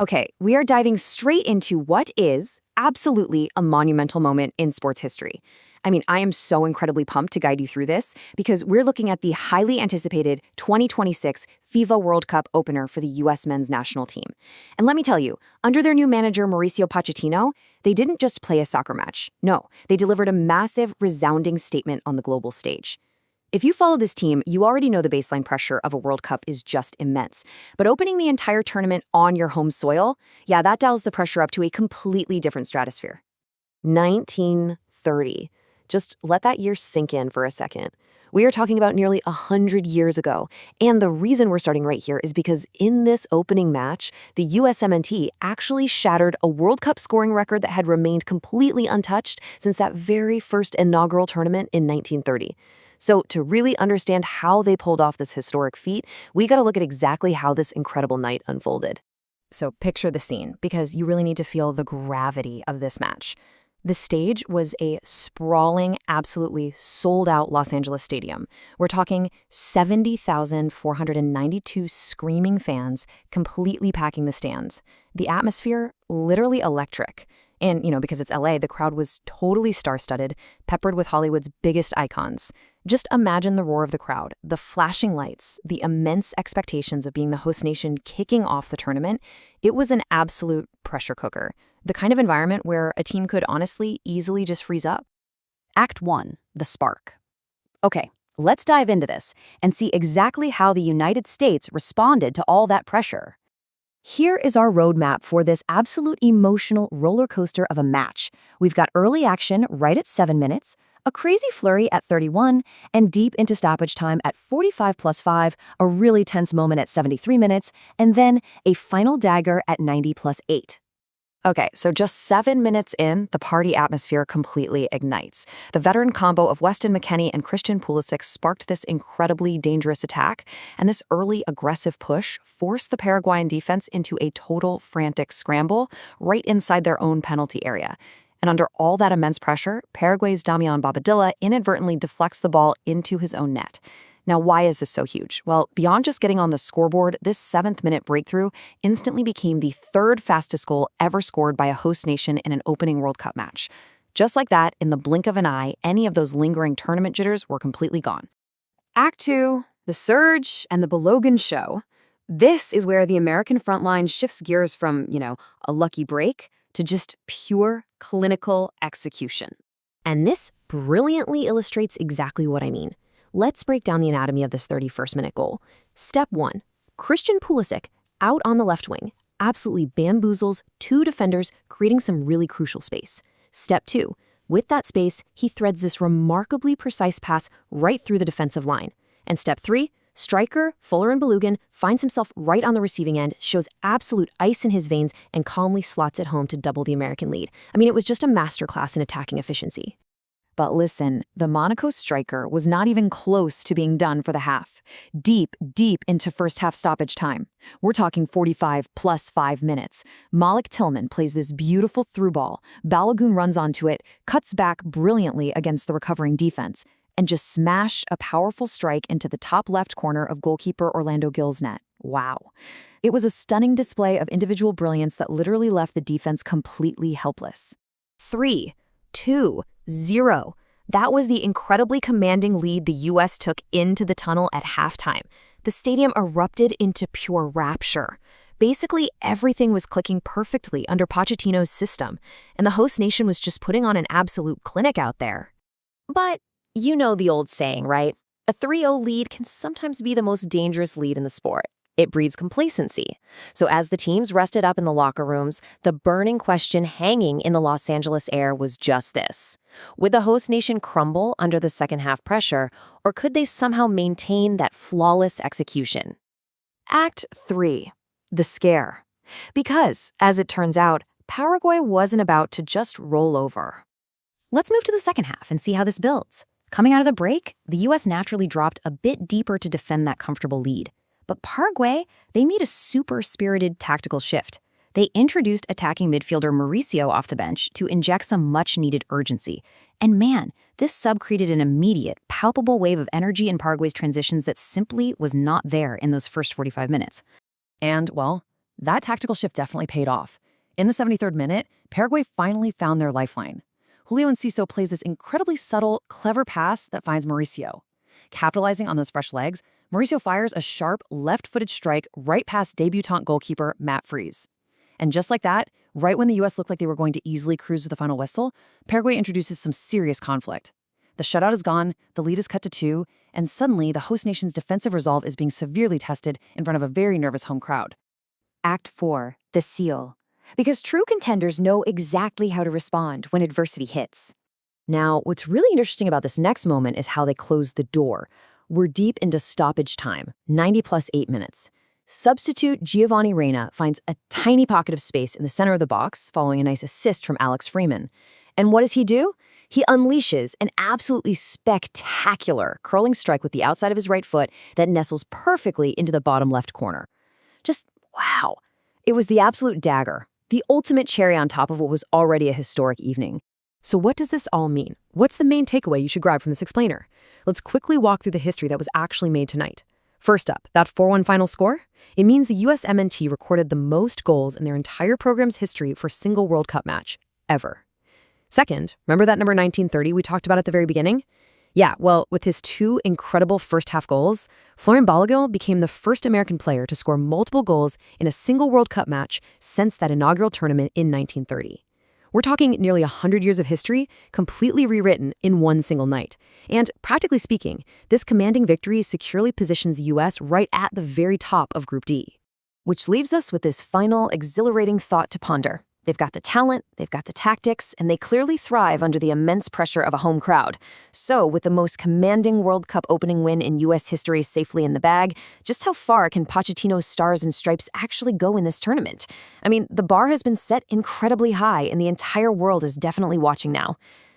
Okay, we are diving straight into what is absolutely a monumental moment in sports history. I mean, I am so incredibly pumped to guide you through this because we're looking at the highly anticipated 2026 FIFA World Cup opener for the U.S. men's national team. And let me tell you, under their new manager, Mauricio Pochettino, they didn't just play a soccer match. No, they delivered a massive, resounding statement on the global stage. If you follow this team, you already know the baseline pressure of a World Cup is just immense. But opening the entire tournament on your home soil, yeah, that dials the pressure up to a completely different stratosphere. 1930. Just let that year sink in for a second. We are talking about nearly 100 years ago. And the reason we're starting right here is because in this opening match, the USMNT actually shattered a World Cup scoring record that had remained completely untouched since that very first inaugural tournament in 1930. So to really understand how they pulled off this historic feat, we got to look at exactly how this incredible night unfolded. So picture the scene, because you really need to feel the gravity of this match. The stage was a sprawling, absolutely sold-out Los Angeles stadium. We're talking 70,492 screaming fans completely packing the stands. The atmosphere, literally electric. And, because it's LA, the crowd was totally star-studded, peppered with Hollywood's biggest icons. Just imagine the roar of the crowd, the flashing lights, the immense expectations of being the host nation kicking off the tournament. It was an absolute pressure cooker, the kind of environment where a team could honestly easily just freeze up. Act 1, the spark. Okay, let's dive into this and see exactly how the United States responded to all that pressure. Here is our roadmap for this absolute emotional roller coaster of a match. We've got early action right at 7 minutes, a crazy flurry at 31, and deep into stoppage time at 45+5, a really tense moment at 73 minutes, and then a final dagger at 90+8. Okay, so just 7 minutes in, the party atmosphere completely ignites. The veteran combo of Weston McKennie and Christian Pulisic sparked this incredibly dangerous attack, and this early aggressive push forced the Paraguayan defense into a total frantic scramble right inside their own penalty area. And under all that immense pressure, Paraguay's Damián Bobadilla inadvertently deflects the ball into his own net. Now, why is this so huge? Well, beyond just getting on the scoreboard, this 7th-minute breakthrough instantly became the 3rd fastest goal ever scored by a host nation in an opening World Cup match. Just like that, in the blink of an eye, any of those lingering tournament jitters were completely gone. Act 2, the surge and the Balogun show. This is where the American front line shifts gears from, a lucky break to just pure clinical execution. And this brilliantly illustrates exactly what I mean. Let's break down the anatomy of this 31st-minute goal. Step 1. Christian Pulisic, out on the left wing, absolutely bamboozles 2 defenders, creating some really crucial space. Step 2. With that space, he threads this remarkably precise pass right through the defensive line. And step 3. Striker Folarin Balogun finds himself right on the receiving end, shows absolute ice in his veins, and calmly slots it home to double the American lead. I mean, it was just a masterclass in attacking efficiency. But listen, the Monaco striker was not even close to being done for the half. Deep into first-half stoppage time. We're talking 45+5 minutes. Malik Tillman plays this beautiful through ball. Balogun runs onto it, cuts back brilliantly against the recovering defense, and just smash a powerful strike into the top left corner of goalkeeper Orlando Gil's net. Wow. It was a stunning display of individual brilliance that literally left the defense completely helpless. 3, 2, 0. That was the incredibly commanding lead the U.S. took into the tunnel at halftime. The stadium erupted into pure rapture. Basically, everything was clicking perfectly under Pochettino's system, and the host nation was just putting on an absolute clinic out there. But you know the old saying, right? A 3-0 lead can sometimes be the most dangerous lead in the sport. It breeds complacency. So as the teams rested up in the locker rooms, the burning question hanging in the Los Angeles air was just this. Would the host nation crumble under the second-half pressure, or could they somehow maintain that flawless execution? Act 3. The scare. Because, as it turns out, Paraguay wasn't about to just roll over. Let's move to the second half and see how this builds. Coming out of the break, the U.S. naturally dropped a bit deeper to defend that comfortable lead. But Paraguay, they made a super-spirited tactical shift. They introduced attacking midfielder Mauricio off the bench to inject some much-needed urgency. And man, this sub created an immediate, palpable wave of energy in Paraguay's transitions that simply was not there in those first 45 minutes. And, well, That tactical shift definitely paid off. In the 73rd minute, Paraguay finally found their lifeline. Julio Enciso plays this incredibly subtle, clever pass that finds Mauricio. Capitalizing on those fresh legs, Mauricio fires a sharp, left-footed strike right past debutant goalkeeper Matt Freese. And just like that, right when the U.S. looked like they were going to easily cruise with the final whistle, Paraguay introduces some serious conflict. The shutout is gone, the lead is cut to 2, and suddenly the host nation's defensive resolve is being severely tested in front of a very nervous home crowd. Act 4, the seal. Because true contenders know exactly how to respond when adversity hits. Now, what's really interesting about this next moment is how they close the door. We're deep into stoppage time, 90 plus 8 minutes. Substitute Giovanni Reyna finds a tiny pocket of space in the center of the box following a nice assist from Alex Freeman. And what does he do? He unleashes an absolutely spectacular curling strike with the outside of his right foot that nestles perfectly into the bottom left corner. Just wow. It was the absolute dagger, the ultimate cherry on top of what was already a historic evening. So what does this all mean? What's the main takeaway you should grab from this explainer? Let's quickly walk through the history that was actually made tonight. First up, that 4-1 final score? It means the USMNT recorded the most goals in their entire program's history for a single World Cup match, ever. Second, remember that number 1930 we talked about at the very beginning? Yeah, well, with his 2 incredible first-half goals, Folarin Balogun became the first American player to score multiple goals in a single World Cup match since that inaugural tournament in 1930. We're talking nearly 100 years of history, completely rewritten in one single night. And practically speaking, this commanding victory securely positions the U.S. right at the very top of Group D. Which leaves us with this final, exhilarating thought to ponder. They've got the talent, they've got the tactics, and they clearly thrive under the immense pressure of a home crowd. So, with the most commanding World Cup opening win in U.S. history safely in the bag, just how far can Pochettino's stars and stripes actually go in this tournament? I mean, the bar has been set incredibly high, and the entire world is definitely watching now.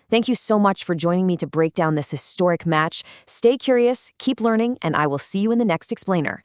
Thank you so much for joining me to break down this historic match. Stay curious, keep learning, and I will see you in the next explainer.